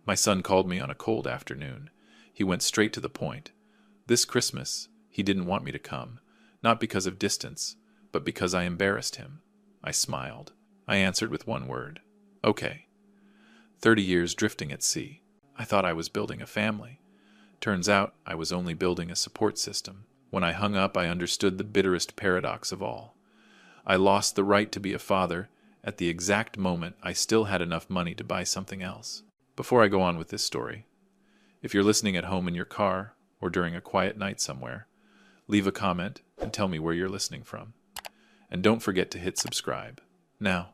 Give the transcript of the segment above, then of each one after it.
My son called me on a cold afternoon. He went straight to the point. This Christmas, he didn't want me to come, not because of distance, but because I embarrassed him. I smiled. I answered with one word. Okay. 30 years drifting at sea. I thought I was building a family. Turns out I was only building a support system. When I hung up, I understood the bitterest paradox of all. I lost the right to be a father at the exact moment I still had enough money to buy something else. Before I go on with this story, if you're listening at home in your car or during a quiet night somewhere, leave a comment and tell me where you're listening from. And don't forget to hit subscribe. Now,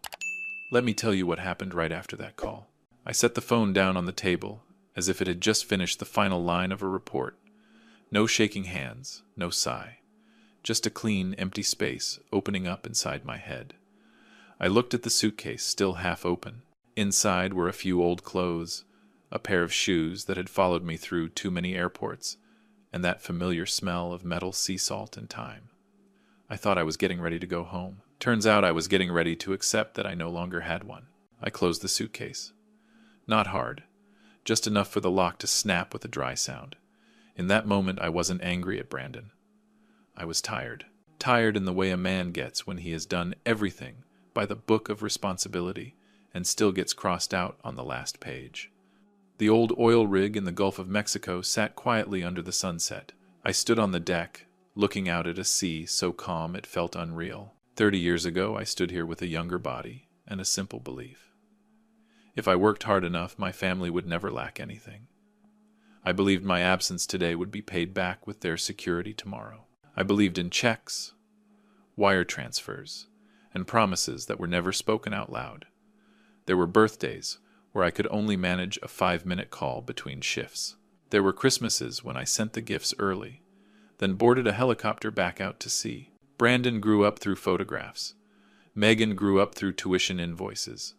let me tell you what happened right after that call. I set the phone down on the table as if it had just finished the final line of a report. No shaking hands, no sigh. Just a clean, empty space opening up inside my head. I looked at the suitcase, still half open. Inside were a few old clothes, a pair of shoes that had followed me through too many airports, and that familiar smell of metal sea salt and thyme. I thought I was getting ready to go home. Turns out I was getting ready to accept that I no longer had one. I closed the suitcase. Not hard, just enough for the lock to snap with a dry sound. In that moment, I wasn't angry at Brandon. I was tired. Tired in the way a man gets when he has done everything by the book of responsibility and still gets crossed out on the last page. The old oil rig in the Gulf of Mexico sat quietly under the sunset. I stood on the deck, looking out at a sea so calm it felt unreal. 30 years ago, I stood here with a younger body and a simple belief. If I worked hard enough, my family would never lack anything. I believed my absence today would be paid back with their security tomorrow. I believed in checks, wire transfers, and promises that were never spoken out loud. There were birthdays where I could only manage a 5-minute call between shifts. There were Christmases when I sent the gifts early, then boarded a helicopter back out to sea. Brandon grew up through photographs. Megan grew up through tuition invoices.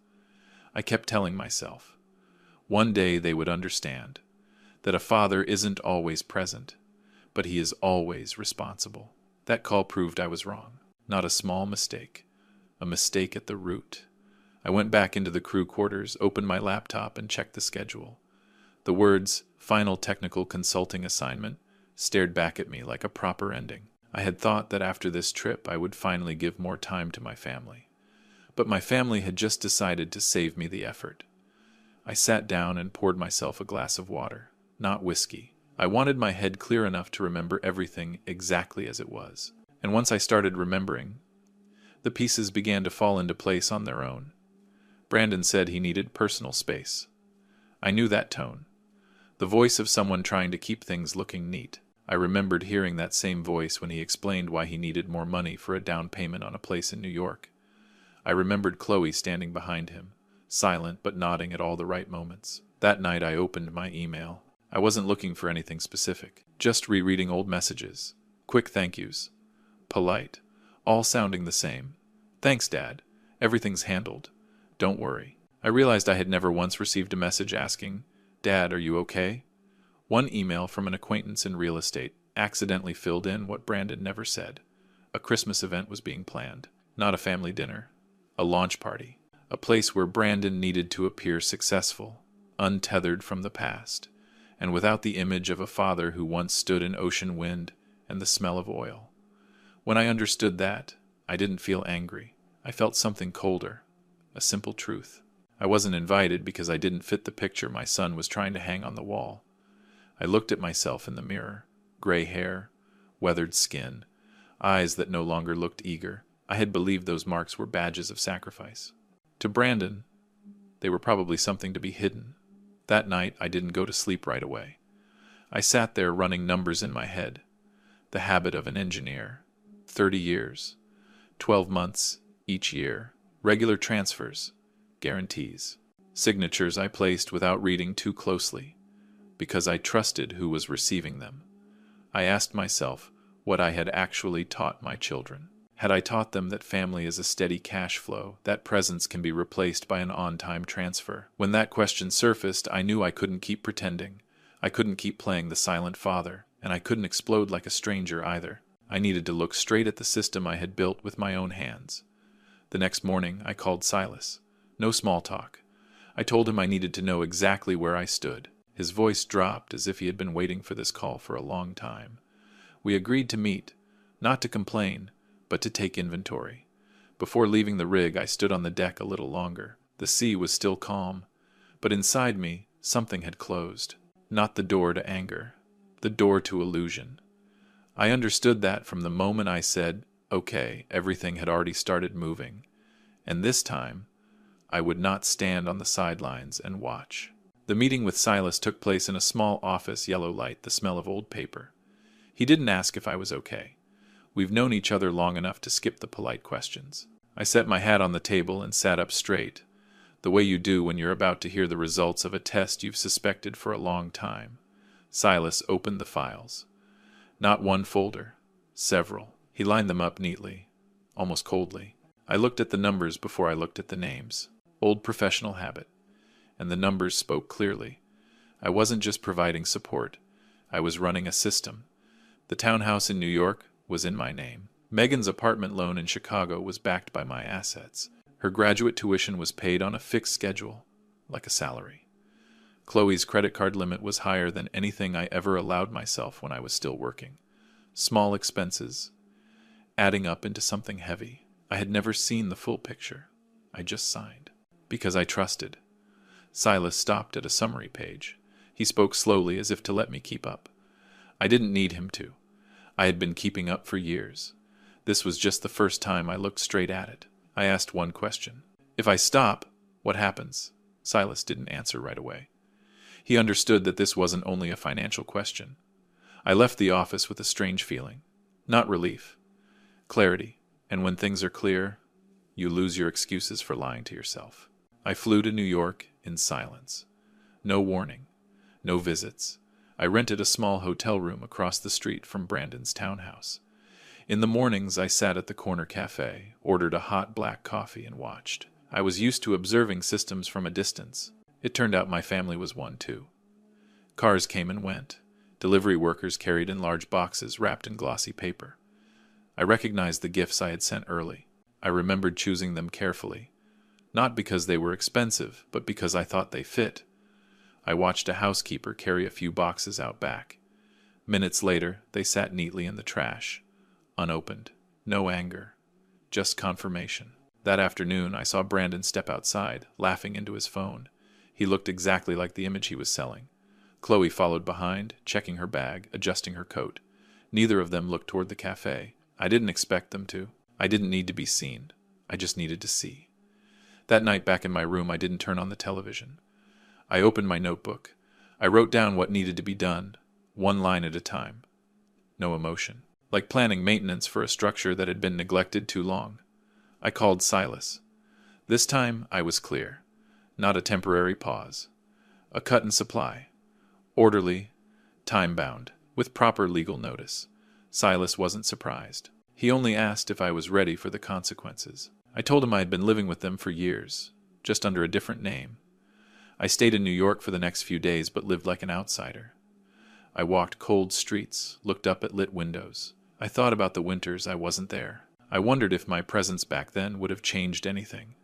I kept telling myself, one day they would understand that a father isn't always present, but he is always responsible. That call proved I was wrong. Not a small mistake. A mistake at the root. I went back into the crew quarters, opened my laptop, and checked the schedule. The words, "Final Technical Consulting Assignment," stared back at me like a proper ending. I had thought that after this trip I would finally give more time to my family. But my family had just decided to save me the effort. I sat down and poured myself a glass of water, not whiskey. I wanted my head clear enough to remember everything exactly as it was. And once I started remembering, the pieces began to fall into place on their own. Brandon said he needed personal space. I knew that tone. The voice of someone trying to keep things looking neat. I remembered hearing that same voice when he explained why he needed more money for a down payment on a place in New York. I remembered Chloe standing behind him, silent but nodding at all the right moments. That night I opened my email. I wasn't looking for anything specific, just rereading old messages. Quick thank yous. Polite. All sounding the same. Thanks, Dad. Everything's handled. Don't worry. I realized I had never once received a message asking, "Dad, are you okay?" One email from an acquaintance in real estate accidentally filled in what Brandon never said. A Christmas event was being planned. Not a family dinner. A launch party. A place where Brandon needed to appear successful, untethered from the past, and without the image of a father who once stood in ocean wind and the smell of oil. When I understood that, I didn't feel angry. I felt something colder. A simple truth. I wasn't invited because I didn't fit the picture my son was trying to hang on the wall. I looked at myself in the mirror. Gray hair, weathered skin, eyes that no longer looked eager. I had believed those marks were badges of sacrifice. To Brandon, they were probably something to be hidden. That night, I didn't go to sleep right away. I sat there running numbers in my head. The habit of an engineer. 30 years. 12 months each year. Regular transfers. Guarantees. Signatures I placed without reading too closely, because I trusted who was receiving them. I asked myself what I had actually taught my children. Had I taught them that family is a steady cash flow, that presence can be replaced by an on-time transfer? When that question surfaced, I knew I couldn't keep pretending. I couldn't keep playing the silent father, and I couldn't explode like a stranger either. I needed to look straight at the system I had built with my own hands. The next morning, I called Silas. No small talk. I told him I needed to know exactly where I stood. His voice dropped as if he had been waiting for this call for a long time. We agreed to meet, not to complain, but to take inventory. Before leaving the rig, I stood on the deck a little longer. The sea was still calm, but inside me, something had closed. Not the door to anger, the door to illusion. I understood that from the moment I said, "Okay," everything had already started moving. And this time, I would not stand on the sidelines and watch. The meeting with Silas took place in a small office, yellow light, the smell of old paper. He didn't ask if I was okay. We've known each other long enough to skip the polite questions. I set my hat on the table and sat up straight, the way you do when you're about to hear the results of a test you've suspected for a long time. Silas opened the files. Not one folder, several. He lined them up neatly, almost coldly. I looked at the numbers before I looked at the names. Old professional habit. And the numbers spoke clearly. I wasn't just providing support. I was running a system. The townhouse in New York was in my name. Megan's apartment loan in Chicago was backed by my assets. Her graduate tuition was paid on a fixed schedule, like a salary. Chloe's credit card limit was higher than anything I ever allowed myself when I was still working. Small expenses, adding up into something heavy. I had never seen the full picture. I just signed. Because I trusted. Silas stopped at a summary page. He spoke slowly as if to let me keep up. I didn't need him to. I had been keeping up for years. This was just the first time I looked straight at it. I asked one question. If I stop, what happens? Silas didn't answer right away. He understood that this wasn't only a financial question. I left the office with a strange feeling. Not relief. Clarity. And when things are clear, you lose your excuses for lying to yourself. I flew to New York in silence. No warning. No visits. I rented a small hotel room across the street from Brandon's townhouse. In the mornings, I sat at the corner cafe, ordered a hot black coffee, and watched. I was used to observing systems from a distance. It turned out my family was one, too. Cars came and went. Delivery workers carried in large boxes wrapped in glossy paper. I recognized the gifts I had sent early. I remembered choosing them carefully. Not because they were expensive, but because I thought they fit. I watched a housekeeper carry a few boxes out back. Minutes later, they sat neatly in the trash. Unopened. No anger. Just confirmation. That afternoon, I saw Brandon step outside, laughing into his phone. He looked exactly like the image he was selling. Chloe followed behind, checking her bag, adjusting her coat. Neither of them looked toward the cafe. I didn't expect them to. I didn't need to be seen. I just needed to see. That night back in my room, I didn't turn on the television. I opened my notebook. I wrote down what needed to be done, one line at a time. No emotion. Like planning maintenance for a structure that had been neglected too long. I called Silas. This time, I was clear. Not a temporary pause. A cut in supply. Orderly, time-bound, with proper legal notice. Silas wasn't surprised. He only asked if I was ready for the consequences. I told him I had been living with them for years, just under a different name. I stayed in New York for the next few days, but lived like an outsider. I walked cold streets, looked up at lit windows. I thought about the winters I wasn't there. I wondered if my presence back then would have changed anything.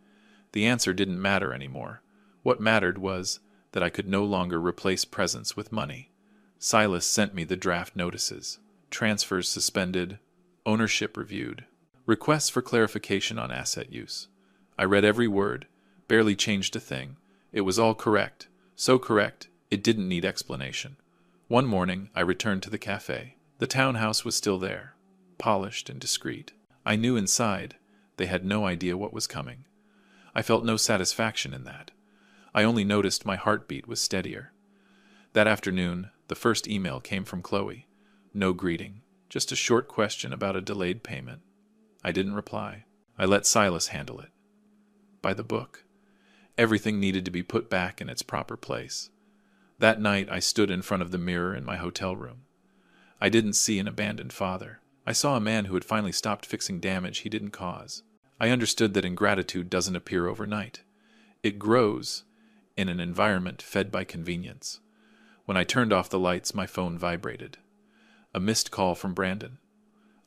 The answer didn't matter anymore. What mattered was that I could no longer replace presence with money. Silas sent me the draft notices. Transfers suspended, ownership reviewed, requests for clarification on asset use. I read every word, barely changed a thing. It was all correct, so correct it didn't need explanation. One morning, I returned to the cafe. The townhouse was still there, polished and discreet. I knew inside they had no idea what was coming. I felt no satisfaction in that. I only noticed my heartbeat was steadier. That afternoon, the first email came from Chloe. No greeting, just a short question about a delayed payment. I didn't reply. I let Silas handle it. By the book. Everything needed to be put back in its proper place. That night, I stood in front of the mirror in my hotel room. I didn't see an abandoned father. I saw a man who had finally stopped fixing damage he didn't cause. I understood that ingratitude doesn't appear overnight. It grows in an environment fed by convenience. When I turned off the lights, my phone vibrated. A missed call from Brandon.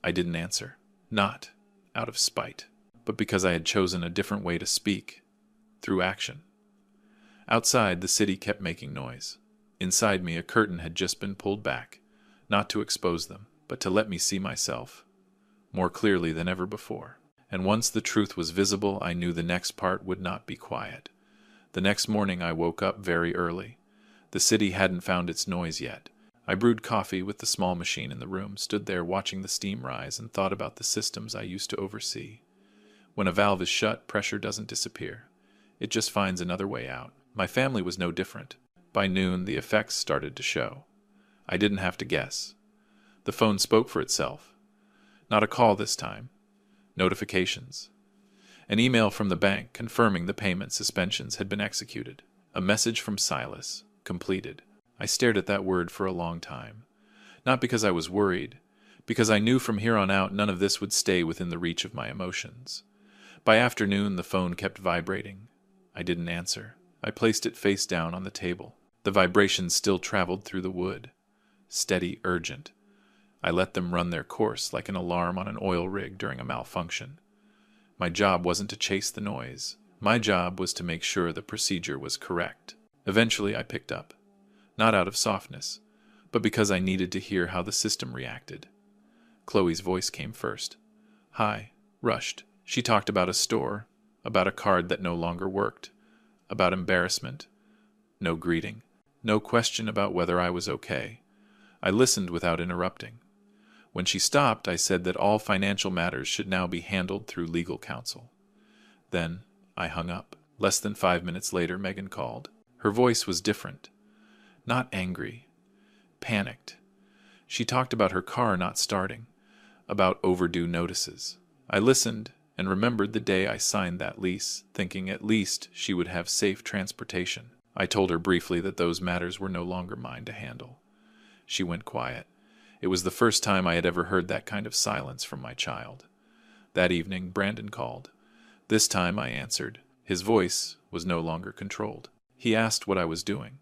I didn't answer. Not out of spite, but because I had chosen a different way to speak, through action. Outside, the city kept making noise. Inside me, a curtain had just been pulled back, not to expose them, but to let me see myself more clearly than ever before. And once the truth was visible, I knew the next part would not be quiet. The next morning I woke up very early. The city hadn't found its noise yet. I brewed coffee with the small machine in the room, stood there watching the steam rise, and thought about the systems I used to oversee. When a valve is shut, pressure doesn't disappear. It just finds another way out. My family was no different. By noon, the effects started to show. I didn't have to guess. The phone spoke for itself. Not a call this time. Notifications. An email from the bank confirming the payment suspensions had been executed. A message from Silas. Completed. I stared at that word for a long time. Not because I was worried, because I knew from here on out none of this would stay within the reach of my emotions. By afternoon, the phone kept vibrating. I didn't answer. I placed it face down on the table. The vibrations still traveled through the wood. Steady, urgent. I let them run their course like an alarm on an oil rig during a malfunction. My job wasn't to chase the noise. My job was to make sure the procedure was correct. Eventually, I picked up. Not out of softness, but because I needed to hear how the system reacted. Chloe's voice came first. Hi. Rushed. She talked about a store, about a card that no longer worked, about embarrassment. No greeting. No question about whether I was okay. I listened without interrupting. When she stopped, I said that all financial matters should now be handled through legal counsel. Then I hung up. Less than 5 minutes later, Megan called. Her voice was different. Not angry. Panicked. She talked about her car not starting, about overdue notices. I listened and remembered the day I signed that lease, thinking at least she would have safe transportation. I told her briefly that those matters were no longer mine to handle. She went quiet. It was the first time I had ever heard that kind of silence from my child. That evening, Brandon called. This time I answered. His voice was no longer controlled. He asked what I was doing.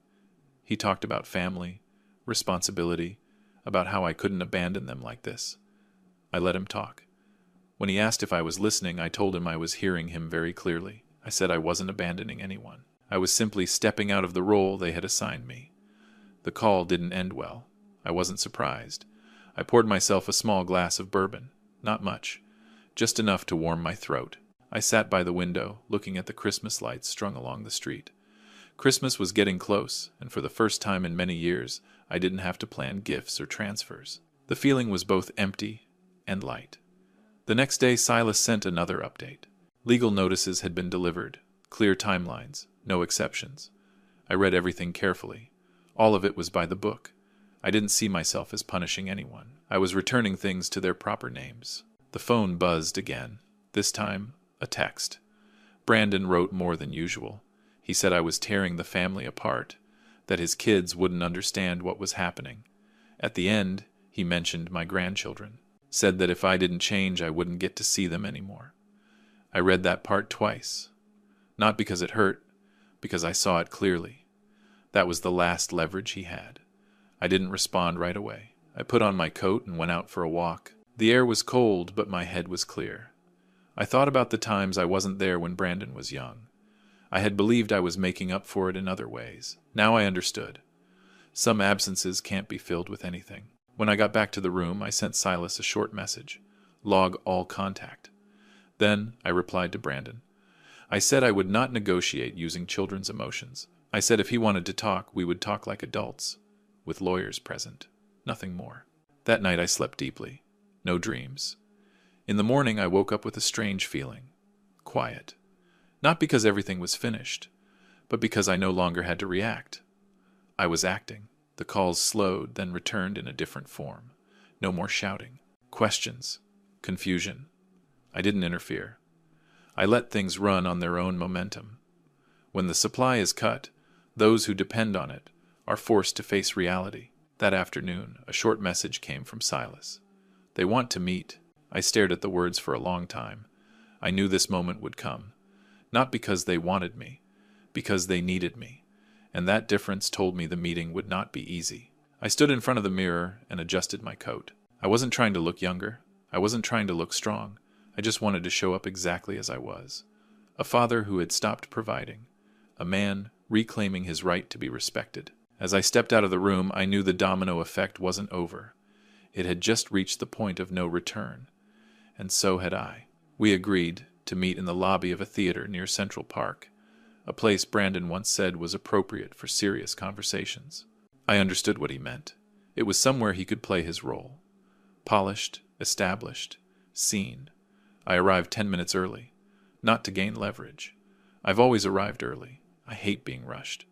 He talked about family, responsibility, about how I couldn't abandon them like this. I let him talk. When he asked if I was listening, I told him I was hearing him very clearly. I said I wasn't abandoning anyone. I was simply stepping out of the role they had assigned me. The call didn't end well. I wasn't surprised. I poured myself a small glass of bourbon. Not much. Just enough to warm my throat. I sat by the window, looking at the Christmas lights strung along the street. Christmas was getting close, and for the first time in many years, I didn't have to plan gifts or transfers. The feeling was both empty and light. The next day, Silas sent another update. Legal notices had been delivered. Clear timelines. No exceptions. I read everything carefully. All of it was by the book. I didn't see myself as punishing anyone. I was returning things to their proper names. The phone buzzed again. This time, a text. Brandon wrote more than usual. He said I was tearing the family apart, that his kids wouldn't understand what was happening. At the end, he mentioned my grandchildren. Said that if I didn't change, I wouldn't get to see them anymore. I read that part twice. Not because it hurt, because I saw it clearly. That was the last leverage he had. I didn't respond right away. I put on my coat and went out for a walk. The air was cold, but my head was clear. I thought about the times I wasn't there when Brandon was young. I had believed I was making up for it in other ways. Now I understood. Some absences can't be filled with anything. When I got back to the room, I sent Silas a short message. Log all contact. Then I replied to Brandon. I said I would not negotiate using children's emotions. I said if he wanted to talk, we would talk like adults, with lawyers present. Nothing more. That night I slept deeply. No dreams. In the morning I woke up with a strange feeling. Quiet. Not because everything was finished, but because I no longer had to react. I was acting. The calls slowed, then returned in a different form. No more shouting. Questions. Confusion. I didn't interfere. I let things run on their own momentum. When the supply is cut, those who depend on it are forced to face reality. That afternoon, a short message came from Silas. They want to meet. I stared at the words for a long time. I knew this moment would come. Not because they wanted me, because they needed me. And that difference told me the meeting would not be easy. I stood in front of the mirror and adjusted my coat. I wasn't trying to look younger. I wasn't trying to look strong. I just wanted to show up exactly as I was. A father who had stopped providing. A man reclaiming his right to be respected. As I stepped out of the room, I knew the domino effect wasn't over. It had just reached the point of no return. And so had I. We agreed to meet in the lobby of a theater near Central Park, a place Brandon once said was appropriate for serious conversations. I understood what he meant. It was somewhere he could play his role. Polished, established, seen. I arrived 10 minutes early, not to gain leverage. I've always arrived early. I hate being rushed.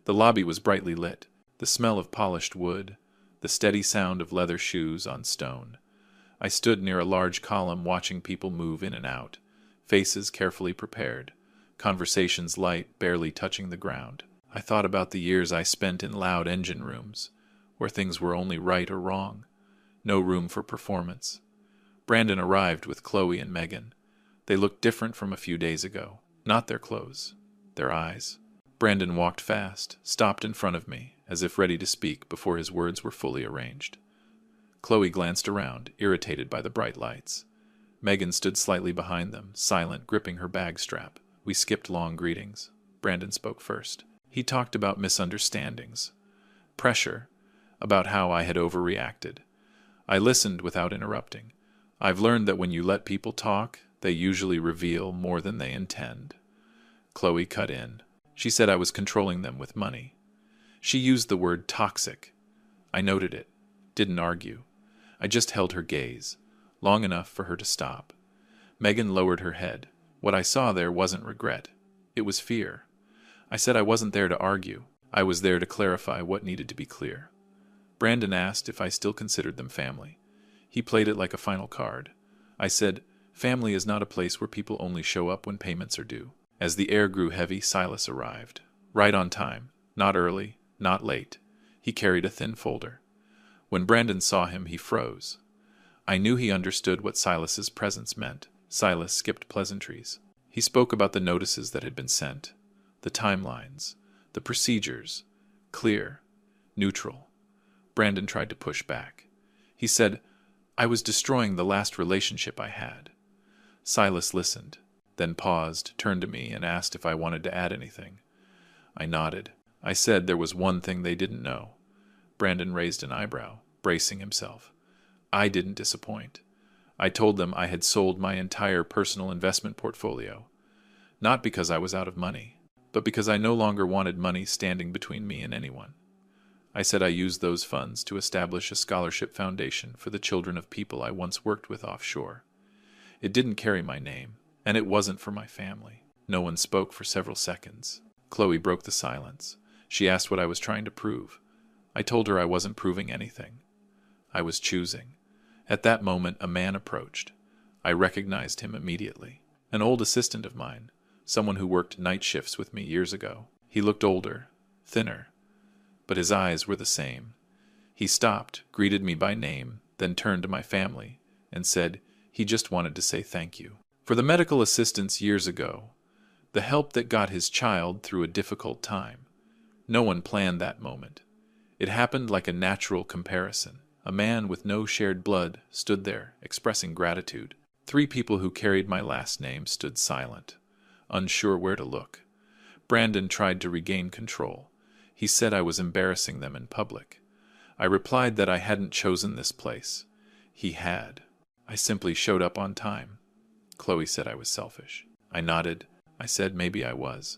The lobby was brightly lit, the smell of polished wood, the steady sound of leather shoes on stone. I stood near a large column watching people move in and out, faces carefully prepared, conversations light, barely touching the ground. I thought about the years I spent in loud engine rooms, where things were only right or wrong, no room for performance. Brandon arrived with Chloe and Megan. They looked different from a few days ago. Not their clothes, their eyes. Brandon walked fast, stopped in front of me, as if ready to speak before his words were fully arranged. Chloe glanced around, irritated by the bright lights. Megan stood slightly behind them, silent, gripping her bag strap. We skipped long greetings. Brandon spoke first. He talked about misunderstandings, pressure, about how I had overreacted. I listened without interrupting. I've learned that when you let people talk, they usually reveal more than they intend. Chloe cut in. She said I was controlling them with money. She used the word toxic. I noted it, didn't argue. I just held her gaze, long enough for her to stop. Megan lowered her head. What I saw there wasn't regret. It was fear. I said I wasn't there to argue. I was there to clarify what needed to be clear. Brandon asked if I still considered them family. He played it like a final card. I said, family is not a place where people only show up when payments are due. As the air grew heavy, Silas arrived. Right on time. Not early, not late. He carried a thin folder. When Brandon saw him, he froze. I knew he understood what Silas's presence meant. Silas skipped pleasantries. He spoke about the notices that had been sent, the timelines, the procedures. Clear, neutral. Brandon tried to push back. He said, I was destroying the last relationship I had. Silas listened, then paused, turned to me, and asked if I wanted to add anything. I nodded. I said there was one thing they didn't know. Brandon raised an eyebrow, bracing himself. I didn't disappoint. I told them I had sold my entire personal investment portfolio, not because I was out of money, but because I no longer wanted money standing between me and anyone. I said I used those funds to establish a scholarship foundation for the children of people I once worked with offshore. It didn't carry my name, and it wasn't for my family. No one spoke for several seconds. Chloe broke the silence. She asked what I was trying to prove. I told her I wasn't proving anything. I was choosing. At that moment, a man approached. I recognized him immediately. An old assistant of mine, someone who worked night shifts with me years ago. He looked older, thinner, but his eyes were the same. He stopped, greeted me by name, then turned to my family and said he just wanted to say thank you. For the medical assistants years ago, the help that got his child through a difficult time. No one planned that moment. It happened like a natural comparison. A man with no shared blood stood there, expressing gratitude. 3 people who carried my last name stood silent, unsure where to look. Brandon tried to regain control. He said I was embarrassing them in public. I replied that I hadn't chosen this place. He had. I simply showed up on time. Chloe said I was selfish. I nodded. I said maybe I was.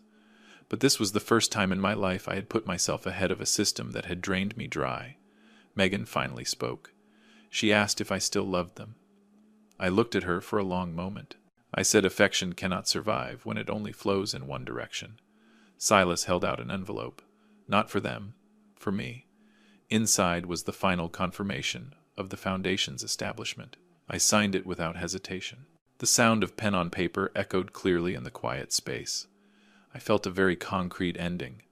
But this was the first time in my life I had put myself ahead of a system that had drained me dry. Megan finally spoke. She asked if I still loved them. I looked at her for a long moment. I said affection cannot survive when it only flows in one direction. Silas held out an envelope. Not for them, for me. Inside was the final confirmation of the Foundation's establishment. I signed it without hesitation. The sound of pen on paper echoed clearly in the quiet space. I felt a very concrete ending.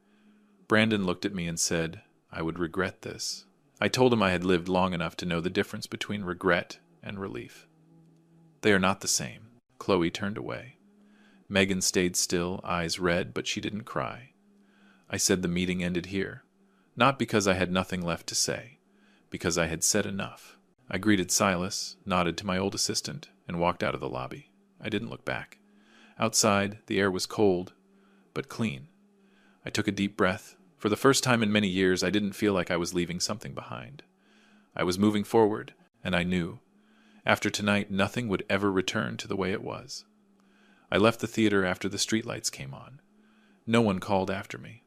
Brandon looked at me and said, I would regret this. I told him I had lived long enough to know the difference between regret and relief. They are not the same. Chloe turned away. Megan stayed still, eyes red, but she didn't cry. I said the meeting ended here, not because I had nothing left to say, because I had said enough. I greeted Silas, nodded to my old assistant, and walked out of the lobby. I didn't look back. Outside, the air was cold, but clean. I took a deep breath. For the first time in many years, I didn't feel like I was leaving something behind. I was moving forward, and I knew, after tonight, nothing would ever return to the way it was. I left the theater after the streetlights came on. No one called after me.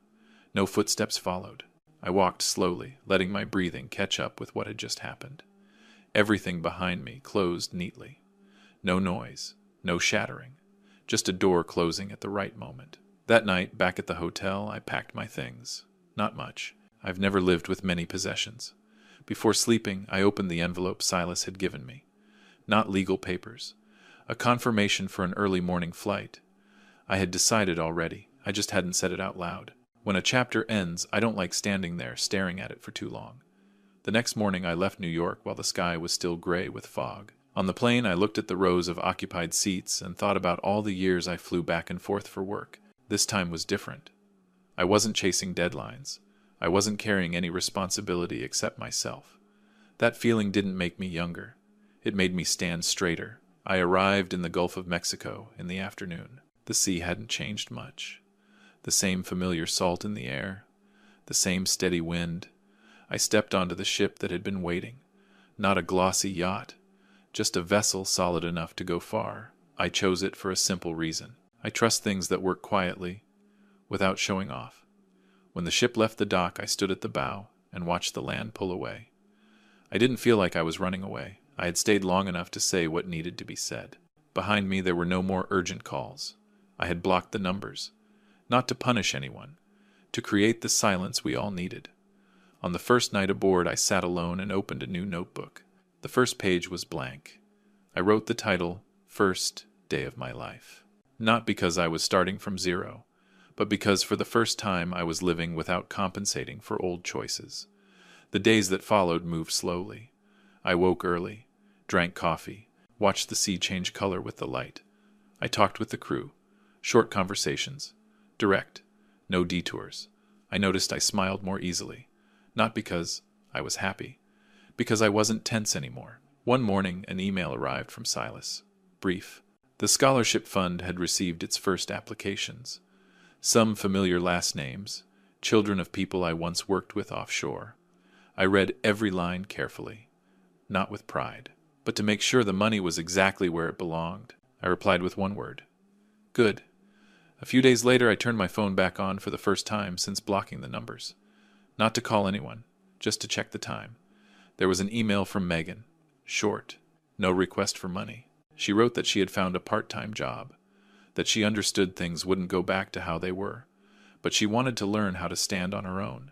No footsteps followed. I walked slowly, letting my breathing catch up with what had just happened. Everything behind me closed neatly. No noise, no shattering, just a door closing at the right moment. That night, back at the hotel, I packed my things. Not much. I've never lived with many possessions. Before sleeping, I opened the envelope Silas had given me. Not legal papers. A confirmation for an early morning flight. I had decided already. I just hadn't said it out loud. When a chapter ends, I don't like standing there staring at it for too long. The next morning I left New York while the sky was still gray with fog. On the plane, I looked at the rows of occupied seats and thought about all the years I flew back and forth for work. This time was different. I wasn't chasing deadlines. I wasn't carrying any responsibility except myself. That feeling didn't make me younger. It made me stand straighter. I arrived in the Gulf of Mexico in the afternoon. The sea hadn't changed much. The same familiar salt in the air. The same steady wind. I stepped onto the ship that had been waiting. Not a glossy yacht. Just a vessel solid enough to go far. I chose it for a simple reason. I trust things that work quietly, without showing off. When the ship left the dock, I stood at the bow and watched the land pull away. I didn't feel like I was running away. I had stayed long enough to say what needed to be said. Behind me, there were no more urgent calls. I had blocked the numbers. Not to punish anyone, to create the silence we all needed. On the first night aboard, I sat alone and opened a new notebook. The first page was blank. I wrote the title, First Day of My Life. Not because I was starting from zero, but because for the first time I was living without compensating for old choices. The days that followed moved slowly. I woke early, drank coffee, watched the sea change color with the light. I talked with the crew. Short conversations. Direct. No detours. I noticed I smiled more easily. Not because I was happy. Because I wasn't tense anymore. One morning, an email arrived from Silas. Brief. The scholarship fund had received its first applications. Some familiar last names, children of people I once worked with offshore. I read every line carefully. Not with pride, but to make sure the money was exactly where it belonged. I replied with one word. Good. A few days later, I turned my phone back on for the first time since blocking the numbers. Not to call anyone, just to check the time. There was an email from Megan. Short. No request for money. She wrote that she had found a part-time job, that she understood things wouldn't go back to how they were, but she wanted to learn how to stand on her own.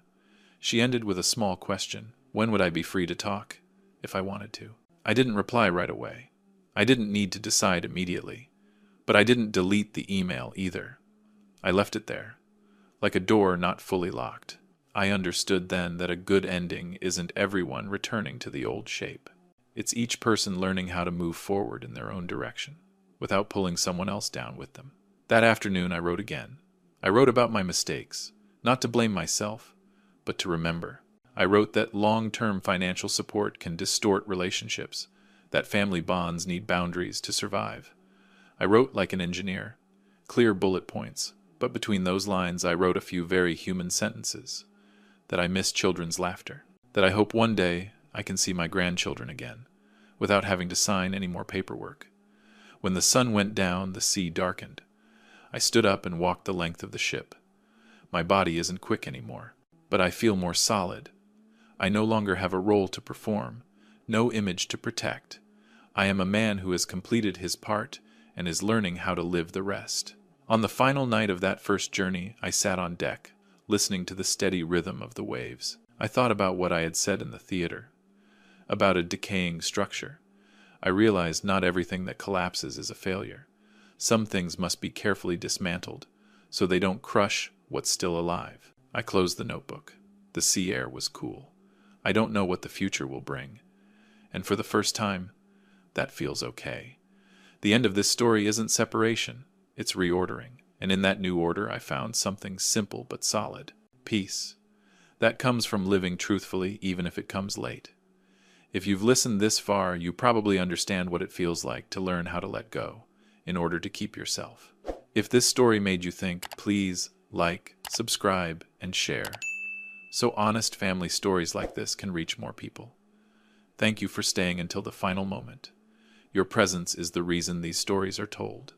She ended with a small question. When would I be free to talk? If I wanted to. I didn't reply right away. I didn't need to decide immediately. But I didn't delete the email either. I left it there, like a door not fully locked. I understood then that a good ending isn't everyone returning to the old shape. It's each person learning how to move forward in their own direction, without pulling someone else down with them. That afternoon I wrote again. I wrote about my mistakes, not to blame myself, but to remember. I wrote that long-term financial support can distort relationships, that family bonds need boundaries to survive. I wrote like an engineer, clear bullet points, but between those lines I wrote a few very human sentences, that I miss children's laughter, that I hope one day I can see my grandchildren again, without having to sign any more paperwork. When the sun went down, the sea darkened. I stood up and walked the length of the ship. My body isn't quick anymore, but I feel more solid. I no longer have a role to perform, no image to protect. I am a man who has completed his part and is learning how to live the rest. On the final night of that first journey, I sat on deck, listening to the steady rhythm of the waves. I thought about what I had said in the theater, about a decaying structure. I realized not everything that collapses is a failure. Some things must be carefully dismantled, so they don't crush what's still alive. I closed the notebook. The sea air was cool. I don't know what the future will bring. And for the first time, that feels okay. The end of this story isn't separation, it's reordering. And in that new order, I found something simple but solid. Peace. That comes from living truthfully, even if it comes late. If you've listened this far, you probably understand what it feels like to learn how to let go in order to keep yourself. If this story made you think, please like, subscribe, and share, so honest family stories like this can reach more people. Thank you for staying until the final moment. Your presence is the reason these stories are told.